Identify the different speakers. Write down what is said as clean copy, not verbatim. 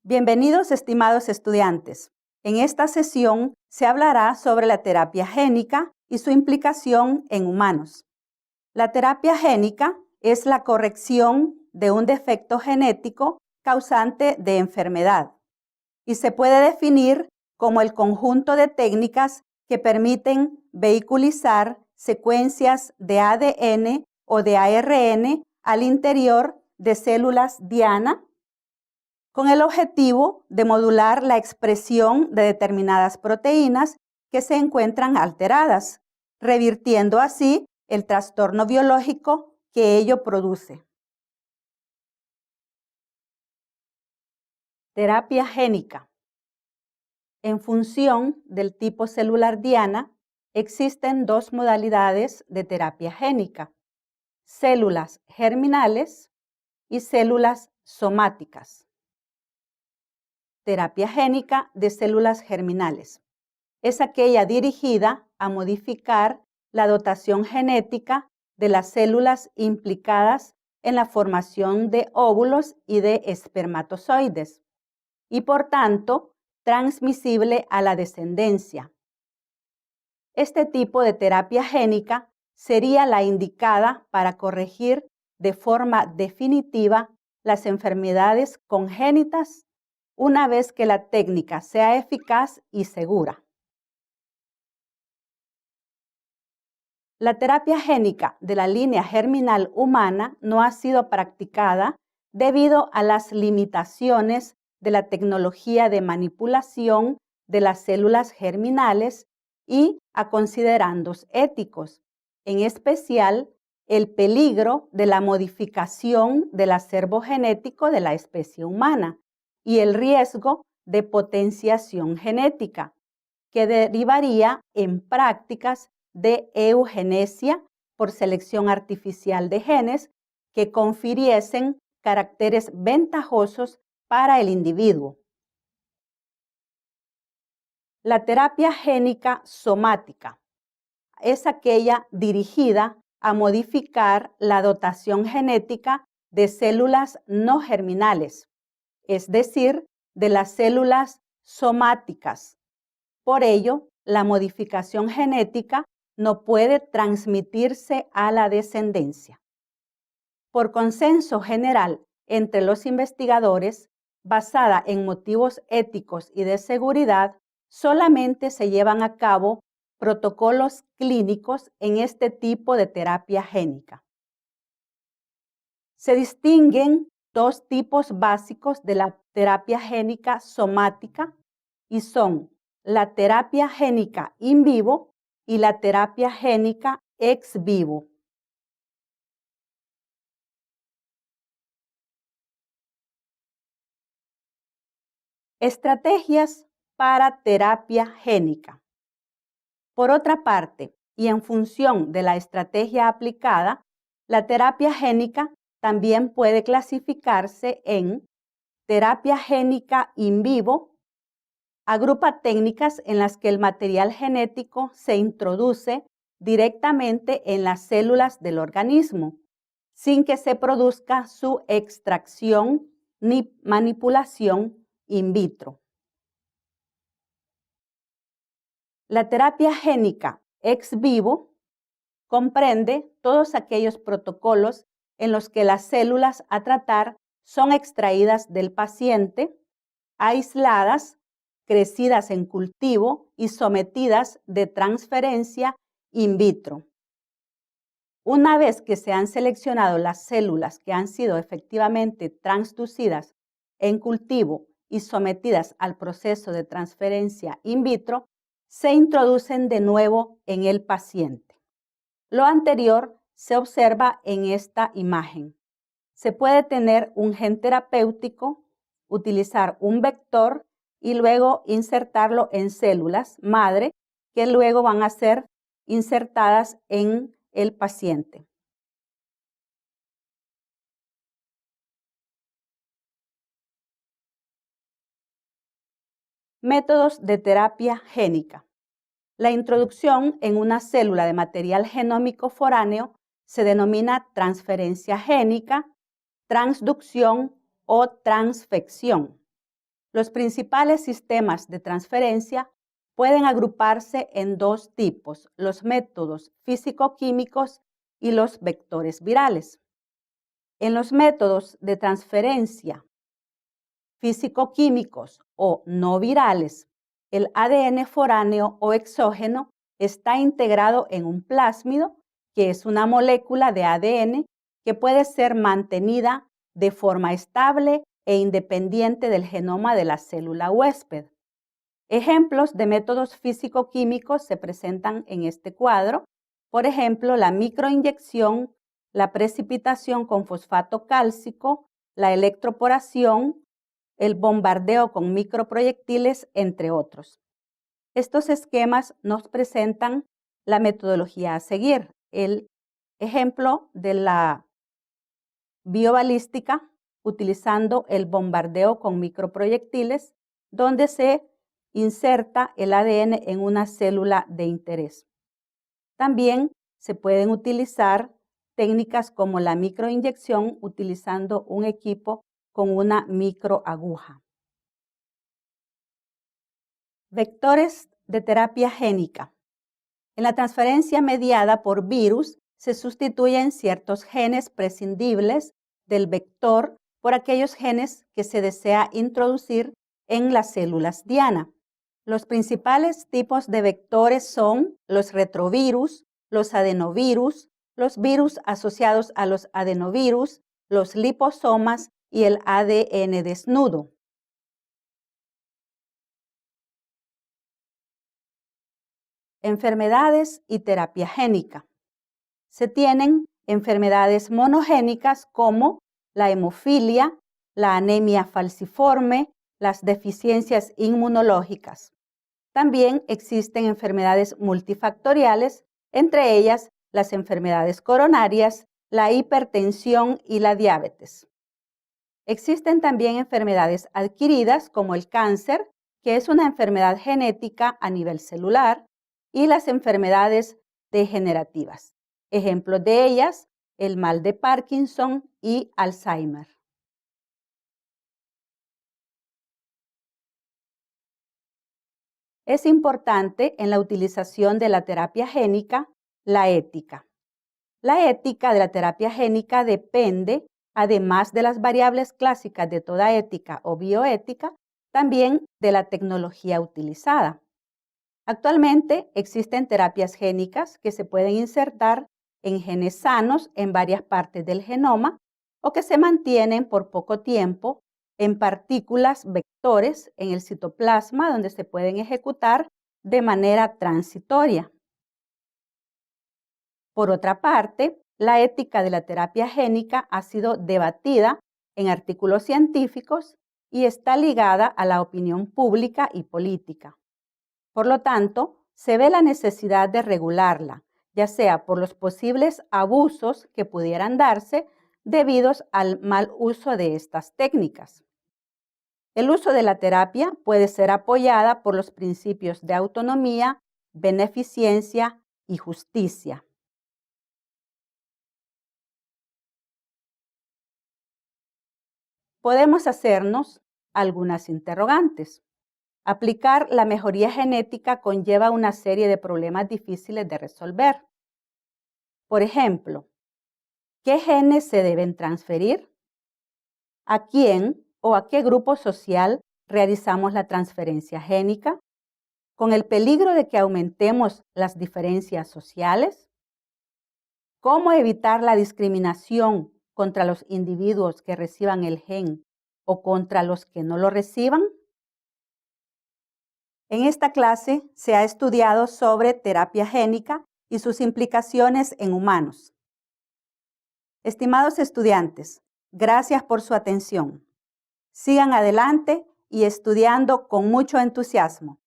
Speaker 1: Bienvenidos, estimados estudiantes. En esta sesión se hablará sobre la terapia génica y su implicación en humanos. La terapia génica es la corrección de un defecto genético causante de enfermedad y se puede definir como el conjunto de técnicas que permiten vehiculizar secuencias de ADN o de ARN al interior de células diana con el objetivo de modular la expresión de determinadas proteínas que se encuentran alteradas, revirtiendo así el trastorno biológico que ello produce. Terapia génica. En función del tipo celular diana, existen dos modalidades de terapia génica: células germinales y células somáticas. Terapia génica de células germinales es aquella dirigida a modificar la dotación genética de las células implicadas en la formación de óvulos y de espermatozoides y, por tanto, transmisible a la descendencia. Este tipo de terapia génica sería la indicada para corregir de forma definitiva las enfermedades congénitas una vez que la técnica sea eficaz y segura. La terapia génica de la línea germinal humana no ha sido practicada debido a las limitaciones de la tecnología de manipulación de las células germinales y a considerandos éticos, en especial el peligro de la modificación del acervo genético de la especie humana y el riesgo de potenciación genética, que derivaría en prácticas de eugenesia por selección artificial de genes que confiriesen caracteres ventajosos para el individuo. La terapia génica somática es aquella dirigida a modificar la dotación genética de células no germinales, es decir, de las células somáticas. Por ello, la modificación genética no puede transmitirse a la descendencia. Por consenso general entre los investigadores, basada en motivos éticos y de seguridad, solamente se llevan a cabo protocolos clínicos en este tipo de terapia génica. Se distinguen dos tipos básicos de la terapia génica somática y son la terapia génica in vivo y la terapia génica ex vivo. Estrategias para terapia génica. Por otra parte, y en función de la estrategia aplicada, la terapia génica también puede clasificarse en terapia génica in vivo. Agrupa técnicas en las que el material genético se introduce directamente en las células del organismo, sin que se produzca su extracción ni manipulación in vitro. La terapia génica ex vivo comprende todos aquellos protocolos en los que las células a tratar son extraídas del paciente, aisladas, crecidas en cultivo y sometidas de transferencia in vitro. Una vez que se han seleccionado las células que han sido efectivamente transducidas en cultivo y sometidas al proceso de transferencia in vitro, se introducen de nuevo en el paciente. Lo anterior se observa en esta imagen. Se puede tener un gen terapéutico, utilizar un vector y luego insertarlo en células madre que luego van a ser insertadas en el paciente. Métodos de terapia génica. La introducción en una célula de material genómico foráneo se denomina transferencia génica, transducción o transfección. Los principales sistemas de transferencia pueden agruparse en dos tipos, los métodos físico-químicos y los vectores virales. En los métodos de transferencia físico-químicos o no virales, el ADN foráneo o exógeno está integrado en un plásmido, que es una molécula de ADN que puede ser mantenida de forma estable e independiente del genoma de la célula huésped. Ejemplos de métodos físico-químicos se presentan en este cuadro. Por ejemplo, la microinyección, la precipitación con fosfato cálcico, la electroporación, el bombardeo con microproyectiles, entre otros. Estos esquemas nos presentan la metodología a seguir. El ejemplo de la biobalística utilizando el bombardeo con microproyectiles, donde se inserta el ADN en una célula de interés. También se pueden utilizar técnicas como la microinyección utilizando un equipo con una microaguja. Vectores de terapia génica. En la transferencia mediada por virus se sustituyen ciertos genes prescindibles del vector por aquellos genes que se desea introducir en las células diana. Los principales tipos de vectores son los retrovirus, los adenovirus, los virus asociados a los adenovirus, los liposomas y el ADN desnudo. Enfermedades y terapia génica. Se tienen enfermedades monogénicas como la hemofilia, la anemia falciforme, las deficiencias inmunológicas. También existen enfermedades multifactoriales, entre ellas las enfermedades coronarias, la hipertensión y la diabetes. Existen también enfermedades adquiridas como el cáncer, que es una enfermedad genética a nivel celular, y las enfermedades degenerativas. Ejemplos de ellas, el mal de Parkinson y Alzheimer. Es importante en la utilización de la terapia génica la ética. La ética de la terapia génica depende, además de las variables clásicas de toda ética o bioética, también de la tecnología utilizada. Actualmente existen terapias génicas que se pueden insertar en genes sanos en varias partes del genoma o que se mantienen por poco tiempo en partículas vectores en el citoplasma, donde se pueden ejecutar de manera transitoria. Por otra parte, la ética de la terapia génica ha sido debatida en artículos científicos y está ligada a la opinión pública y política. Por lo tanto, se ve la necesidad de regularla, ya sea por los posibles abusos que pudieran darse debidos al mal uso de estas técnicas. El uso de la terapia puede ser apoyada por los principios de autonomía, beneficencia y justicia. Podemos hacernos algunas interrogantes. Aplicar la mejoría genética conlleva una serie de problemas difíciles de resolver. Por ejemplo, ¿qué genes se deben transferir? ¿A quién o a qué grupo social realizamos la transferencia génica? ¿Con el peligro de que aumentemos las diferencias sociales? ¿Cómo evitar la discriminación contra los individuos que reciban el gen o contra los que no lo reciban? En esta clase se ha estudiado sobre terapia génica y sus implicaciones en humanos. Estimados estudiantes, gracias por su atención. Sigan adelante y estudiando con mucho entusiasmo.